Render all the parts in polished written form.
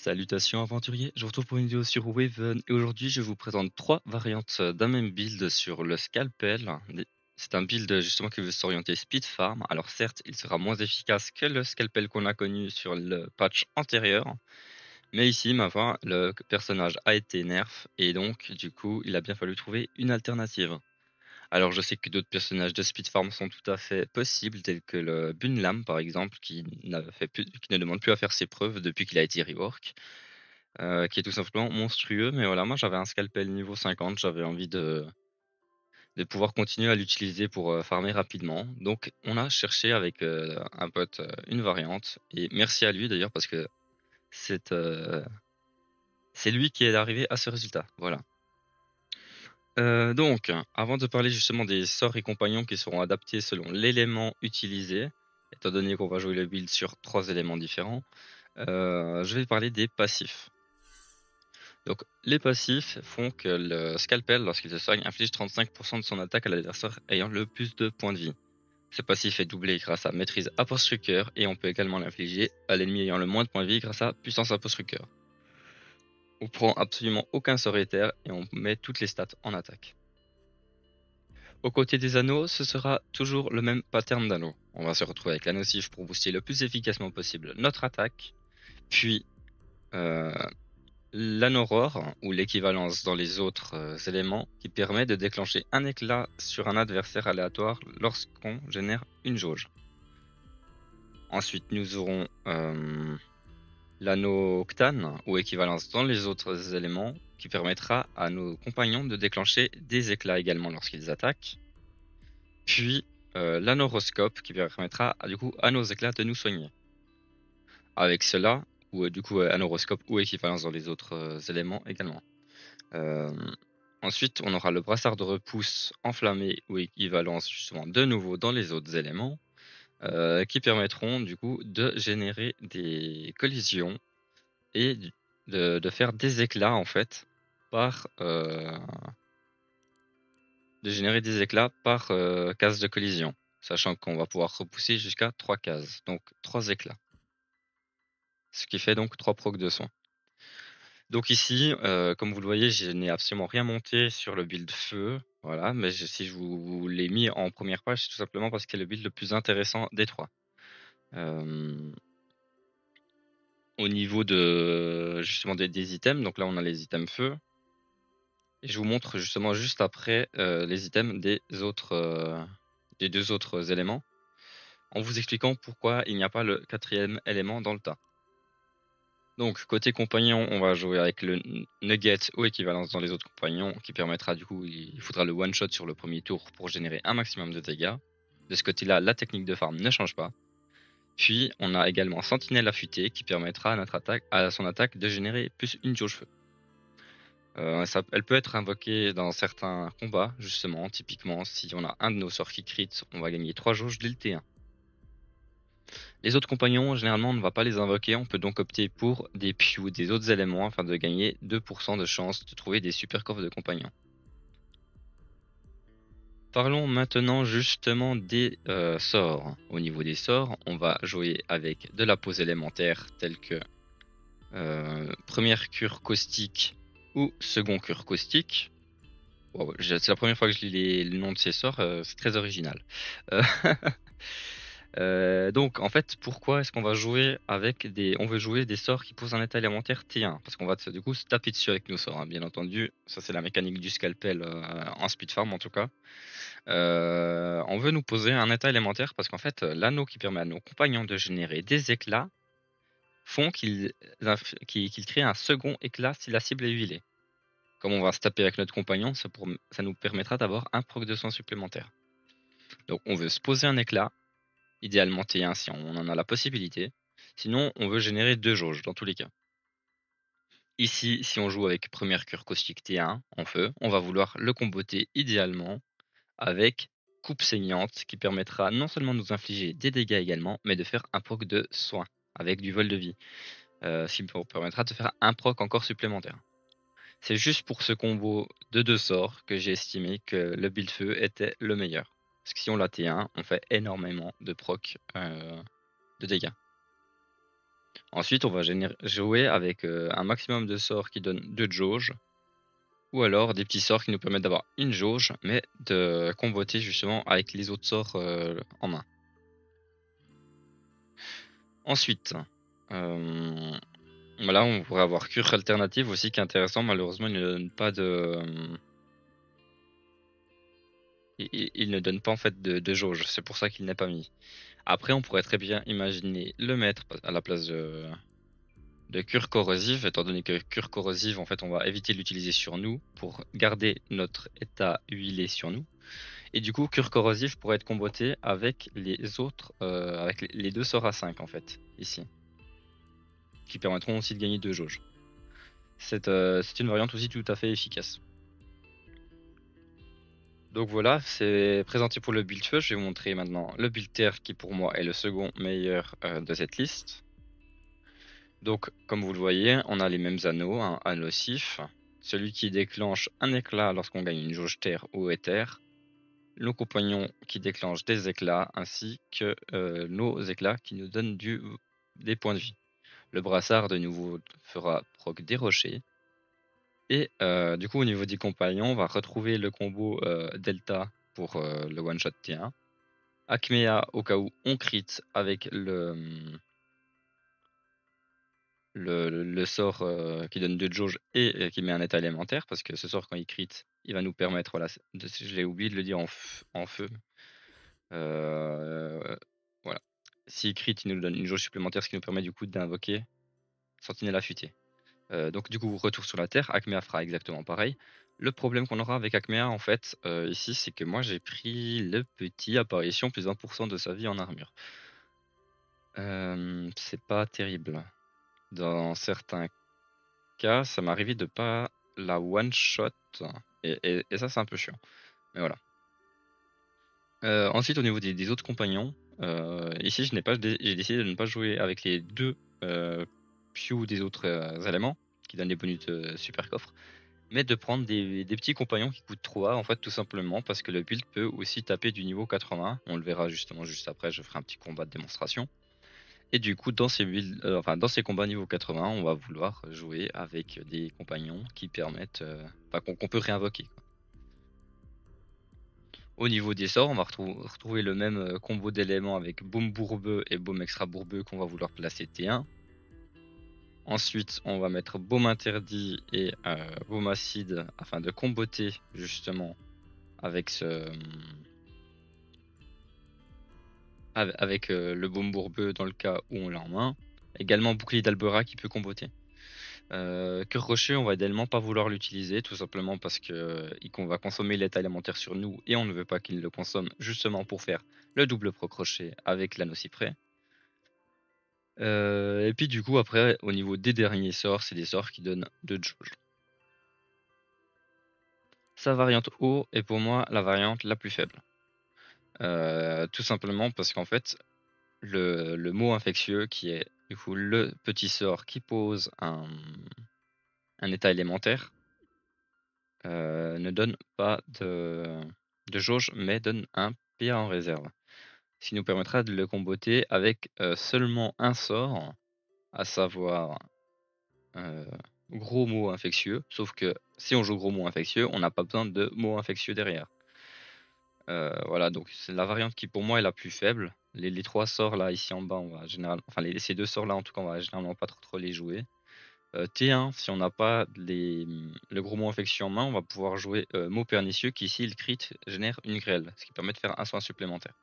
Salutations aventuriers, je vous retrouve pour une vidéo sur Waven et aujourd'hui je vous présente trois variantes d'un même build sur le scalpel. C'est un build justement qui veut s'orienter speed farm. Alors certes il sera moins efficace que le scalpel qu'on a connu sur le patch antérieur, mais ici ma foi le personnage a été nerf et donc du coup il a bien fallu trouver une alternative. Alors je sais que d'autres personnages de speed farm sont tout à fait possibles, tels que le Bunlam par exemple, qui ne demande plus à faire ses preuves depuis qu'il a été rework. Qui est tout simplement monstrueux. Mais voilà, moi j'avais un scalpel niveau 50, j'avais envie de pouvoir continuer à l'utiliser pour farmer rapidement. Donc on a cherché avec un pote une variante. Et merci à lui d'ailleurs parce que c'est euh, c'est lui qui est arrivé à ce résultat. Voilà. Donc, avant de parler justement des sorts et compagnons qui seront adaptés selon l'élément utilisé, étant donné qu'on va jouer le build sur trois éléments différents, je vais parler des passifs. Donc, les passifs font que le scalpel, lorsqu'il se soigne, inflige 35% de son attaque à l'adversaire ayant le plus de points de vie. Ce passif est doublé grâce à maîtrise Apostrucœur et on peut également l'infliger à l'ennemi ayant le moins de points de vie grâce à puissance Apostrucœur. On prend absolument aucun sort éther et on met toutes les stats en attaque. Aux côtés des anneaux, ce sera toujours le même pattern d'anneaux. On va se retrouver avec l'anneau nocif pour booster le plus efficacement possible notre attaque, puis euh, l'aurore, ou l'équivalence dans les autres éléments, qui permet de déclencher un éclat sur un adversaire aléatoire lorsqu'on génère une jauge. Ensuite, nous aurons l'anneau octane, ou équivalence dans les autres éléments, qui permettra à nos compagnons de déclencher des éclats également lorsqu'ils attaquent. Puis l'anoroscope, qui permettra du coup à nos éclats de nous soigner. Avec cela, ou du coup anoroscope ou équivalence dans les autres éléments également. Euh, Ensuite, on aura le brassard de repousse enflammé ou équivalence justement de nouveau dans les autres éléments qui permettront du coup de générer des collisions et de faire des éclats en fait par de générer des éclats par case de collision, sachant qu'on va pouvoir repousser jusqu'à 3 cases, donc 3 éclats. Ce qui fait donc 3 procs de soins. Donc ici, comme vous le voyez, je n'ai absolument rien monté sur le build feu. Voilà, mais si je vous l'ai mis en première page, c'est tout simplement parce que c'est le build le plus intéressant des trois. Euh, Au niveau de justement des items, donc là on a les items feu. Et je vous montre justement juste après les items des deux autres éléments, en vous expliquant pourquoi il n'y a pas le quatrième élément dans le tas. Donc, côté compagnon, on va jouer avec le Nugget ou équivalence dans les autres compagnons, qui permettra du coup, il faudra le one-shot sur le premier tour pour générer un maximum de dégâts. De ce côté-là, la technique de farm ne change pas. Puis, on a également Sentinelle affûtée, qui permettra à son attaque de générer plus une jauge feu. Elle peut être invoquée dans certains combats, justement, typiquement, si on a un de nos sorts qui crit, on va gagner 3 jauges dès le T1. Les autres compagnons, généralement, on ne va pas les invoquer, on peut donc opter pour des Pew, des autres éléments, afin de gagner 2% de chance de trouver des super coffres de compagnons. Parlons maintenant justement des sorts. Au niveau des sorts, on va jouer avec de la pose élémentaire, telle que première cure caustique ou second cure caustique. Wow, c'est la première fois que je lis le nom de ces sorts, c'est très original. Euh, donc en fait, pourquoi est-ce qu'on va jouer avec on veut jouer des sorts qui posent un état élémentaire T1 parce qu'on va du coup se taper dessus avec nos sorts, hein, bien entendu. Ça c'est la mécanique du scalpel en speed farm en tout cas. On veut nous poser un état élémentaire parce qu'en fait, l'anneau qui permet à nos compagnons de générer des éclats font qu'ils créent un second éclat si la cible est huilée. Comme on va se taper avec notre compagnon, ça nous permettra d'avoir un proc de soin supplémentaire. Donc on veut se poser un éclat, idéalement T1 si on en a la possibilité. Sinon, on veut générer 2 jauges dans tous les cas. Ici, si on joue avec première cure caustique T1 en feu, on va vouloir le comboter idéalement avec coupe saignante qui permettra non seulement de nous infliger des dégâts également, mais de faire un proc de soin avec du vol de vie. Ce qui permettra de faire un proc encore supplémentaire. C'est juste pour ce combo de 2 sorts que j'ai estimé que le build feu était le meilleur. Parce que si on l'a T1, on fait énormément de proc de dégâts. Ensuite, on va jouer avec un maximum de sorts qui donnent 2 de jauge, ou alors des petits sorts qui nous permettent d'avoir une jauge, mais de comboter justement avec les autres sorts en main. Ensuite, voilà, on pourrait avoir cure alternative aussi qui est intéressant. Malheureusement, il ne donne pas de. Il ne donne pas en fait de jauge, c'est pour ça qu'il n'est pas mis. Après, on pourrait très bien imaginer le mettre à la place de cure corrosive, étant donné que cure corrosive, en fait, on va éviter de l'utiliser sur nous pour garder notre état huilé sur nous. Et du coup, cure corrosive pourrait être comboté avec les autres, avec les deux sorts à 5 en fait, ici, qui permettront aussi de gagner 2 jauges. C'est une variante aussi tout à fait efficace. Donc voilà, c'est présenté pour le build feu. Je vais vous montrer maintenant le build terre qui pour moi est le second meilleur de cette liste. Donc comme vous le voyez, on a les mêmes anneaux, un anneau sif, celui qui déclenche un éclat lorsqu'on gagne une jauge terre ou éther, nos compagnons qui déclenchent des éclats, ainsi que nos éclats qui nous donnent des points de vie. Le brassard de nouveau fera proc des rochers. Et du coup au niveau des compagnons, on va retrouver le combo Delta pour le one shot T1. Acmea au cas où on crit avec le sort qui donne 2 de jauge et qui met un état élémentaire, parce que ce sort quand il crit, il va nous permettre, voilà, je l'ai oublié de le dire en feu. Voilà. S'il crit, il nous donne une jauge supplémentaire, ce qui nous permet du coup d'invoquer Sentinelle affûtée. Donc du coup, retour sur la Terre, Acmea fera exactement pareil. Le problème qu'on aura avec Acmea en fait ici, c'est que moi j'ai pris le petit apparition plus 20% de sa vie en armure. C'est pas terrible. Dans certains cas, ça m'est arrivé de pas la one shot et ça c'est un peu chiant. Mais voilà. Ensuite au niveau des autres compagnons, ici j'ai décidé de ne pas jouer avec les deux Pew des autres éléments qui donnent des bonus de super coffre, mais de prendre des petits compagnons qui coûtent 3 en fait, tout simplement parce que le build peut aussi taper du niveau 80. On le verra justement juste après, je ferai un petit combat de démonstration. Et du coup, dans ces dans ces combats niveau 80, on va vouloir jouer avec des compagnons qui permettent, qu'on peut réinvoquer, quoi. Au niveau des sorts, on va retrouver le même combo d'éléments avec Baume Bourbeux et Baume Extra Bourbeux qu'on va vouloir placer T1. Ensuite, on va mettre Baume Interdit et Baume Acide afin de comboter justement avec le Baume Bourbeux dans le cas où on l'a en main. Également Bouclier d'Albera qui peut comboter. Cœur Rocher, on va idéalement pas vouloir l'utiliser, tout simplement parce qu'on va consommer l'état élémentaire sur nous et on ne veut pas qu'il le consomme justement pour faire le double proc Rocher avec l'anneau cyprès. Et puis du coup après, au niveau des derniers sorts, c'est des sorts qui donnent 2 de jauge. Sa variante haut est pour moi la variante la plus faible. Tout simplement parce qu'en fait, le mot infectieux qui est du coup le petit sort qui pose un état élémentaire, ne donne pas de jauge, mais donne un PA en réserve. Ce qui nous permettra de le comboter avec seulement un sort, à savoir gros mot infectieux. Sauf que si on joue gros mot infectieux, on n'a pas besoin de mots infectieux derrière. Voilà, donc c'est la variante qui pour moi est la plus faible. Les 3 sorts là ici en bas, on va généralement, enfin ces 2 sorts là en tout cas, on va généralement pas trop les jouer. T1, si on n'a pas le gros mot infection en main, on va pouvoir jouer mot pernicieux qui ici le crit génère une grêle, ce qui permet de faire un soin supplémentaire.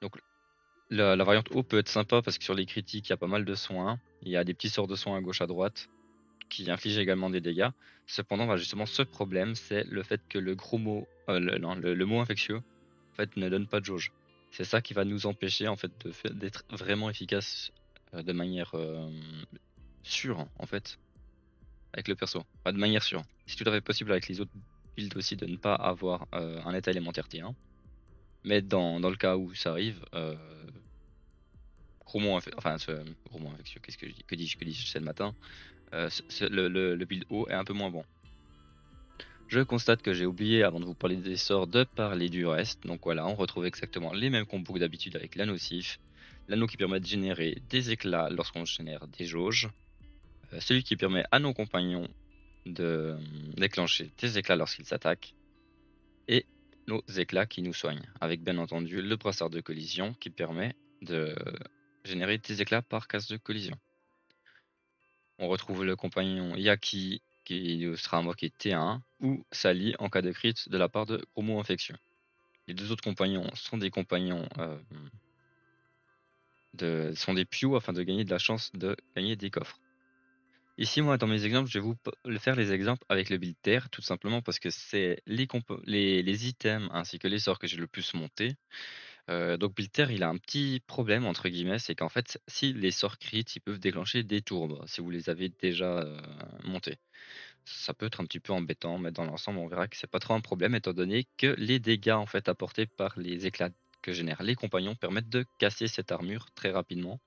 Donc la variante haut peut être sympa parce que sur les critiques il y a pas mal de soins, il y a des petits sorts de soins à gauche à droite qui infligent également des dégâts. Cependant, justement ce problème c'est le fait que le gros mot, le mot infectieux en fait ne donne pas de jauge. C'est ça qui va nous empêcher en fait d'être vraiment efficace de manière sûre en fait avec le perso, pas de manière sûre. C'est tout à fait possible avec les autres builds aussi de ne pas avoir un état élémentaire T1. Mais dans le cas où ça arrive, gros mot infectieux, qu'est-ce que je dis, que dis-je, c'est le matin, le build haut est un peu moins bon. Je constate que j'ai oublié, avant de vous parler des sorts, de parler du reste. Donc voilà, on retrouve exactement les mêmes combos que d'habitude avec la nocif. l'anneau qui permet de générer des éclats lorsqu'on génère des jauges, celui qui permet à nos compagnons de déclencher des éclats lorsqu'ils s'attaquent, et nos éclats qui nous soignent, avec bien entendu le brassard de collision qui permet de générer des éclats par case de collision. On retrouve le compagnon Yaki qui sera invoqué T1 ou Sally en cas de crit de la part de gros mots infectieux. Les deux autres compagnons sont des compagnons sont des Pew afin de gagner de la chance de gagner des coffres. Ici, moi, dans mes exemples, je vais vous faire les exemples avec le build terre, tout simplement parce que c'est les items ainsi que les sorts que j'ai le plus monté. Donc build terre, il a un petit problème, entre guillemets, c'est qu'en fait, si les sorts crit, ils peuvent déclencher des tourbes, si vous les avez déjà montés. Ça peut être un petit peu embêtant, mais dans l'ensemble, on verra que c'est pas trop un problème, étant donné que les dégâts en fait apportés par les éclats que génèrent les compagnons permettent de casser cette armure très rapidement,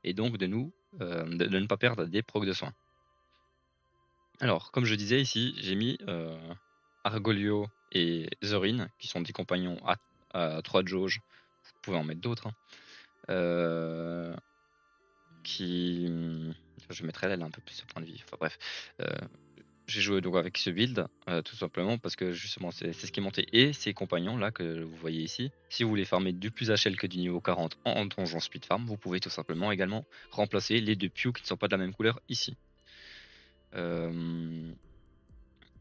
et donc de ne pas perdre des procs de soins. Alors, comme je disais ici, j'ai mis Argolio et Zorin, qui sont des compagnons à 3 jauges. Vous pouvez en mettre d'autres. Je mettrai là un peu plus de points de vie. Enfin bref. J'ai joué donc avec ce build, tout simplement parce que justement c'est ce qui est monté. Et ces compagnons là que vous voyez ici, si vous voulez farmer du plus HL que du niveau 40 en donjon speed farm, vous pouvez tout simplement également remplacer les deux Pew qui ne sont pas de la même couleur ici.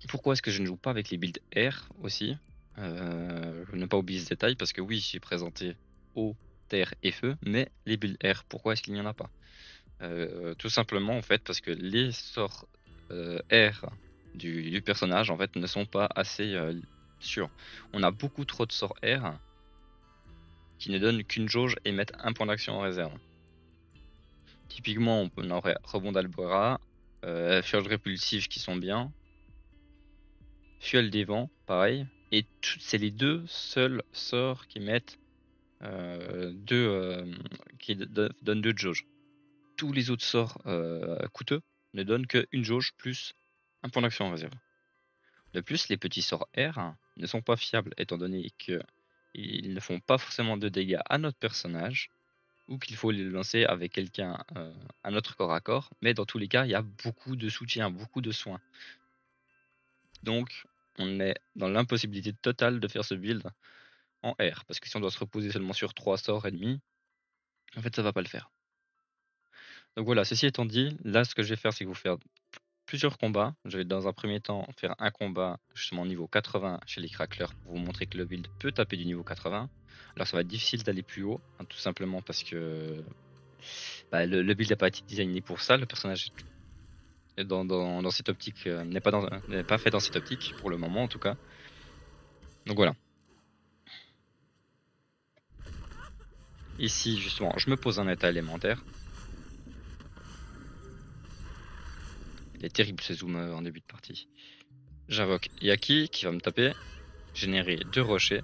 Pourquoi est-ce que je ne joue pas avec les builds R aussi? Ne pas oublier ce détail parce que oui, j'ai présenté eau, terre et feu, mais les builds R, pourquoi est-ce qu'il n'y en a pas? Tout simplement en fait parce que les sorts R du personnage en fait ne sont pas assez sûrs. On a beaucoup trop de sorts R qui ne donnent qu'une jauge et mettent un point d'action en réserve. Typiquement on aurait rebond d'Albora, Furge répulsif qui sont bien, Fuel des vents, pareil. Et c'est les deux seuls sorts qui mettent qui donnent 2 de jauge. Tous les autres sorts coûteux ne donnent qu'une jauge plus un point d'action en réserve. De plus, les petits sorts R ne sont pas fiables étant donné qu'ils ne font pas forcément de dégâts à notre personnage ou qu'il faut les lancer avec quelqu'un, un autre corps à corps. Mais dans tous les cas, il y a beaucoup de soutien, beaucoup de soins. Donc, on est dans l'impossibilité totale de faire ce build en R, parce que si on doit se reposer seulement sur 3 sorts ennemis, en fait ça va pas le faire. Donc voilà, ceci étant dit, là ce que je vais faire c'est vous faire plusieurs combats. Je vais dans un premier temps faire un combat justement niveau 80 chez les cracklers pour vous montrer que le build peut taper du niveau 80. Alors ça va être difficile d'aller plus haut, hein, tout simplement parce que le build n'a pas été designé pour ça, le personnage dans cette optique n'est pas fait dans cette optique pour le moment en tout cas. Donc voilà. Ici justement je me pose un état élémentaire. Il est terrible ce zoom en début de partie. J'invoque Yaki qui va me taper, générer 2 rochers.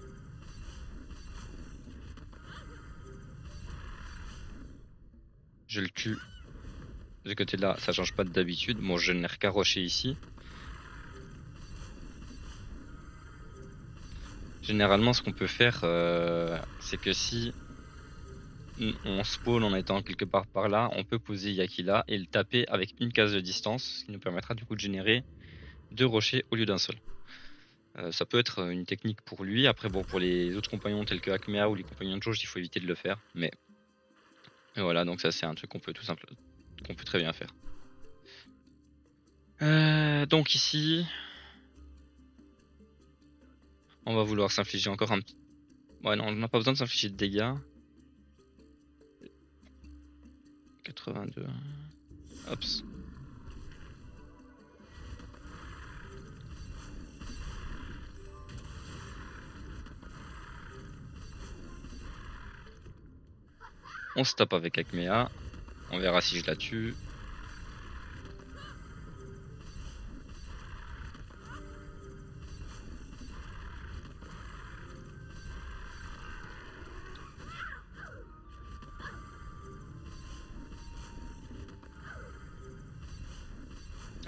Je le tue. De ce côté là, ça change pas d'habitude. Bon, je génère qu'un rocher ici. Généralement, ce qu'on peut faire, c'est que si on spawn en étant quelque part par là, on peut poser Yaki là et le taper avec une case de distance, ce qui nous permettra du coup de générer 2 rochers au lieu d'un seul. Ça peut être une technique pour lui. Après, bon, pour les autres compagnons tels que Akmea ou les compagnons de jauge, il faut éviter de le faire. Mais voilà, donc ça c'est un truc qu'on peut très bien faire. Donc ici, on va vouloir s'infliger encore un petit... Ouais, non, on n'a pas besoin de s'infliger de dégâts. 82. Hops. On se tape avec Akmea. On verra si je la tue.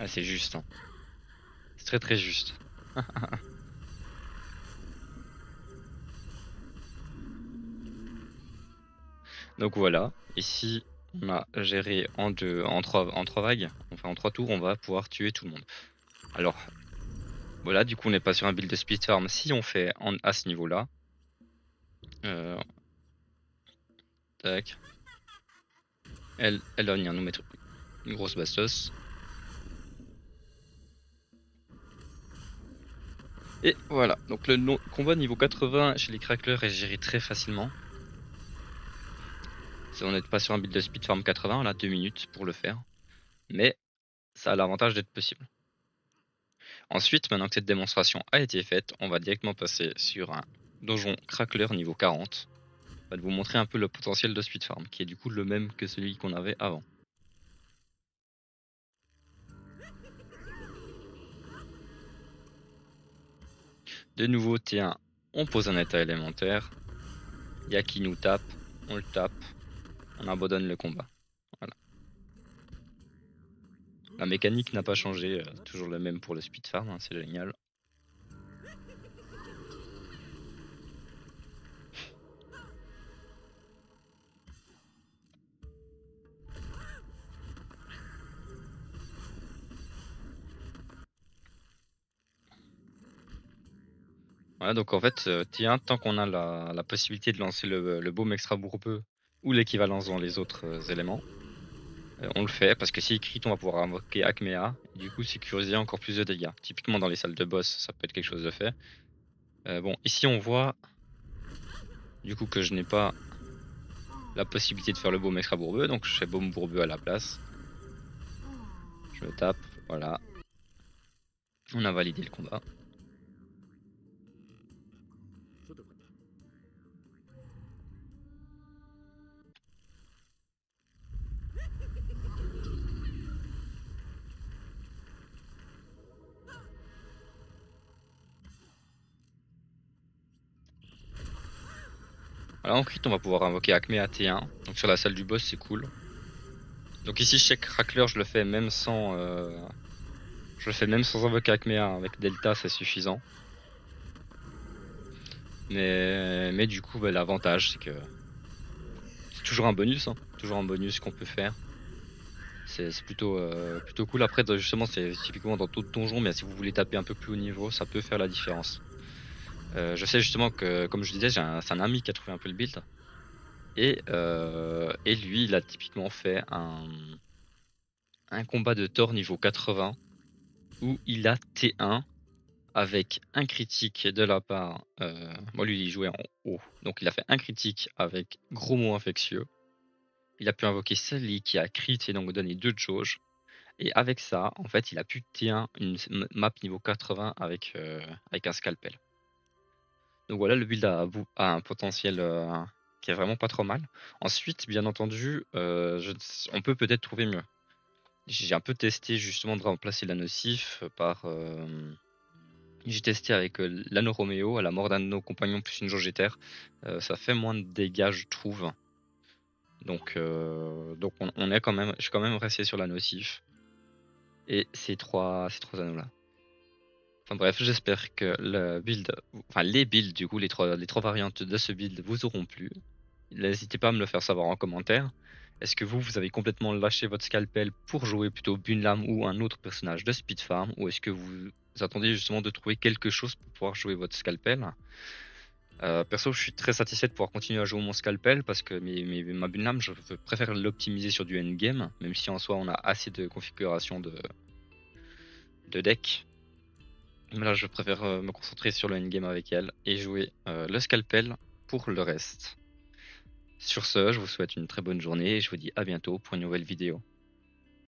Ah, c'est juste. Hein. C'est très très juste. Donc voilà, ici on a géré en trois vagues, enfin en 3 tours, on va pouvoir tuer tout le monde. Alors voilà, du coup on n'est pas sur un build de speed farm si on fait à ce niveau-là. Tac. Elle va venir nous mettre une grosse bastos. Et voilà, donc le combat niveau 80 chez les cracklers est géré très facilement. On n'est pas sur un build de speed farm 80, on a 2 minutes pour le faire. Mais ça a l'avantage d'être possible. Ensuite, maintenant que cette démonstration a été faite, on va directement passer sur un donjon crackler niveau 40. On va vous montrer un peu le potentiel de speed farm, qui est du coup le même que celui qu'on avait avant. De nouveau T1, on pose un état élémentaire. Yaki nous tape, on le tape, on abandonne le combat. Voilà. La mécanique n'a pas changé, toujours le même pour le speed farm, hein, c'est génial. Voilà, donc en fait, T1, tant qu'on a la possibilité de lancer le baume extra bourbeux ou l'équivalence dans les autres éléments, on le fait, parce que si crit, on va pouvoir invoquer Acmea, et du coup sécuriser encore plus de dégâts. Typiquement dans les salles de boss, ça peut être quelque chose de fait. Bon, ici on voit du coup que je n'ai pas la possibilité de faire le baume extra bourbeux, donc je fais baume bourbeux à la place. Je me tape, voilà. On a validé le combat. Alors en crit, on va pouvoir invoquer Acmea T1, donc sur la salle du boss c'est cool. Donc ici chez Crackler, je le fais même sans invoquer Acmea, avec Delta c'est suffisant. Mais du coup, bah, l'avantage c'est que c'est toujours un bonus, hein. Toujours un bonus qu'on peut faire. C'est plutôt cool. Après, justement, c'est typiquement dans d'autres donjons, mais si vous voulez taper un peu plus haut niveau, ça peut faire la différence. Je sais justement que, comme je disais, c'est un ami qui a trouvé un peu le build. Et lui, il a typiquement fait un combat de Thor niveau 80 où il a T1 avec un critique de la part. Moi, lui, il jouait en haut. Donc, il a fait un critique avec gros mot infectieux. Il a pu invoquer Sally qui a crit et donc donné 2 de jauge. Et avec ça, en fait, il a pu T1 une map niveau 80 avec un scalpel. Donc voilà, le build a un potentiel qui est vraiment pas trop mal. Ensuite, bien entendu, on peut peut-être trouver mieux. J'ai un peu testé justement de remplacer la nocif par. J'ai testé avec l'anneau Roméo à la mort d'un de nos compagnons plus une jauge éther. Ça fait moins de dégâts, je trouve. Donc on est quand même, je suis quand même resté sur la nocif et ces trois anneaux là. Enfin bref, j'espère que le build, enfin les builds du coup, les trois variantes de ce build vous auront plu. N'hésitez pas à me le faire savoir en commentaire. Est-ce que vous avez complètement lâché votre scalpel pour jouer plutôt Bunlam ou un autre personnage de Speed Farm, ou est-ce que vous attendez justement de trouver quelque chose pour pouvoir jouer votre scalpel? Perso, je suis très satisfait de pouvoir continuer à jouer mon scalpel parce que ma Bunlam, je préfère l'optimiser sur du endgame, même si en soi on a assez de configuration de deck. Mais là, je préfère me concentrer sur le endgame avec elle et jouer le scalpel pour le reste. Sur ce, je vous souhaite une très bonne journée et je vous dis à bientôt pour une nouvelle vidéo.